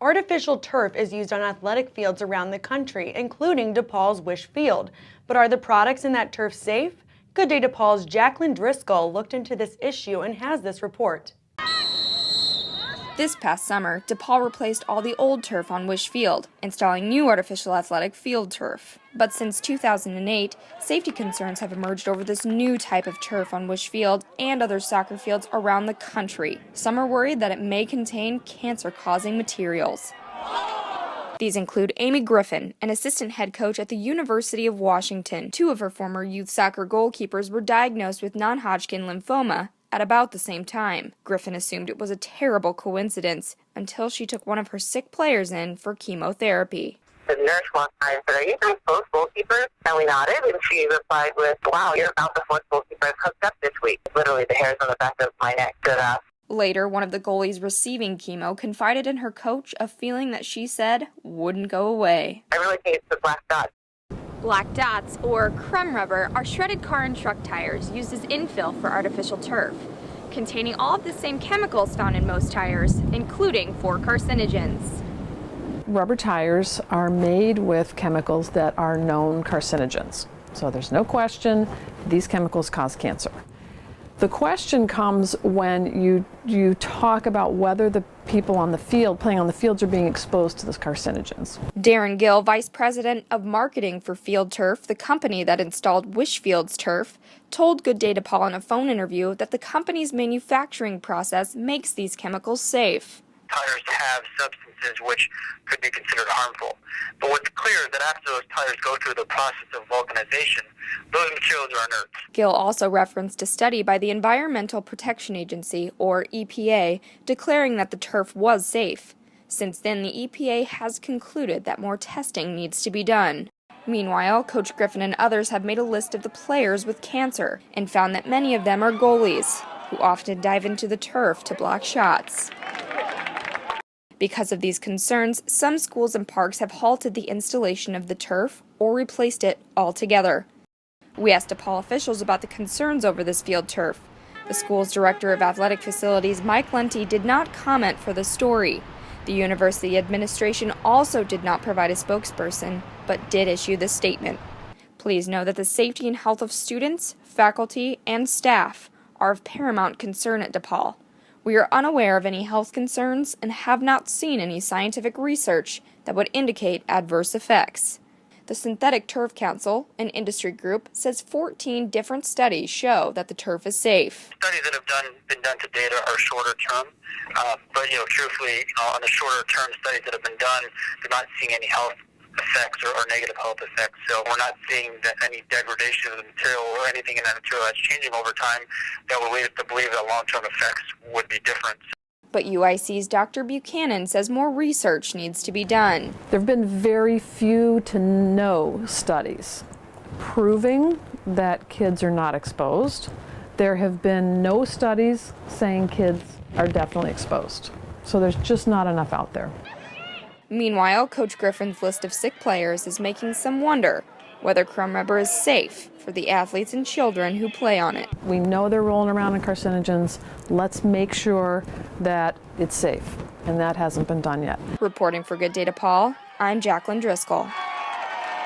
Artificial turf is used on athletic fields around the country, including DePaul's Wish Field. But are the products in that turf safe? Good Day DePaul's Jaclyn Driscoll looked into this issue and has this report. This past summer, DePaul replaced all the old turf on Wish Field, installing new artificial athletic field turf. But since 2008, safety concerns have emerged over this new type of turf on Wish Field and other soccer fields around the country. Some are worried that it may contain cancer-causing materials. These include Amy Griffin, an assistant head coach at the University of Washington. Two of her former youth soccer goalkeepers were diagnosed with non-Hodgkin lymphoma at about the same time. Griffin assumed it was a terrible coincidence until she took one of her sick players in for chemotherapy. The nurse walked by and said, "Are you guys both goalkeepers?" And we nodded, and she replied with, "Wow, you're about the fourth goalkeeper I've hooked up this week." Literally, the hairs on the back of my neck stood up. Later, one of the goalies receiving chemo confided in her coach a feeling that she said wouldn't go away. I really think it's the black dots. Black dots, or crumb rubber, are shredded car and truck tires used as infill for artificial turf, containing all of the same chemicals found in most tires, including 4 carcinogens. Rubber tires are made with chemicals that are known carcinogens. So there's no question these chemicals cause cancer. The question comes when you talk about whether the people on the field, playing on the fields, are being exposed to those carcinogens. Darren Gill, vice president of marketing for Field Turf, the company that installed Wish Field's turf, told Good Day DePaul in a phone interview that the company's manufacturing process makes these chemicals safe. Tires have substances which could be considered harmful. But what's clear is that after those tires go through the process of vulcanization, those materials are inert. Gill also referenced a study by the Environmental Protection Agency, or EPA, declaring that the turf was safe. Since then, the EPA has concluded that more testing needs to be done. Meanwhile, Coach Griffin and others have made a list of the players with cancer and found that many of them are goalies, who often dive into the turf to block shots. Because of these concerns, some schools and parks have halted the installation of the turf or replaced it altogether. We asked DePaul officials about the concerns over this field turf. The school's director of athletic facilities, Mike Lunty, did not comment for the story. The university administration also did not provide a spokesperson, but did issue this statement. Please know that the safety and health of students, faculty, and staff are of paramount concern at DePaul. We are unaware of any health concerns and have not seen any scientific research that would indicate adverse effects. The Synthetic Turf Council, an industry group, says 14 different studies show that the turf is safe. Studies that have been done to date are shorter term, but truthfully, on the shorter term studies that have been done, they're not seeing any health effects or negative health effects. So we're not seeing any degradation of the material or anything in that material that's changing over time that would lead us to believe that long-term effects would be different. But UIC's Dr. Buchanan says more research needs to be done. There have been very few to no studies proving that kids are not exposed. There have been no studies saying kids are definitely exposed. So there's just not enough out there. Meanwhile, Coach Griffin's list of sick players is making some wonder whether crumb rubber is safe for the athletes and children who play on it. We know they're rolling around in carcinogens. Let's make sure that it's safe, and that hasn't been done yet. Reporting for Good Day DePaul, I'm Jaclyn Driscoll.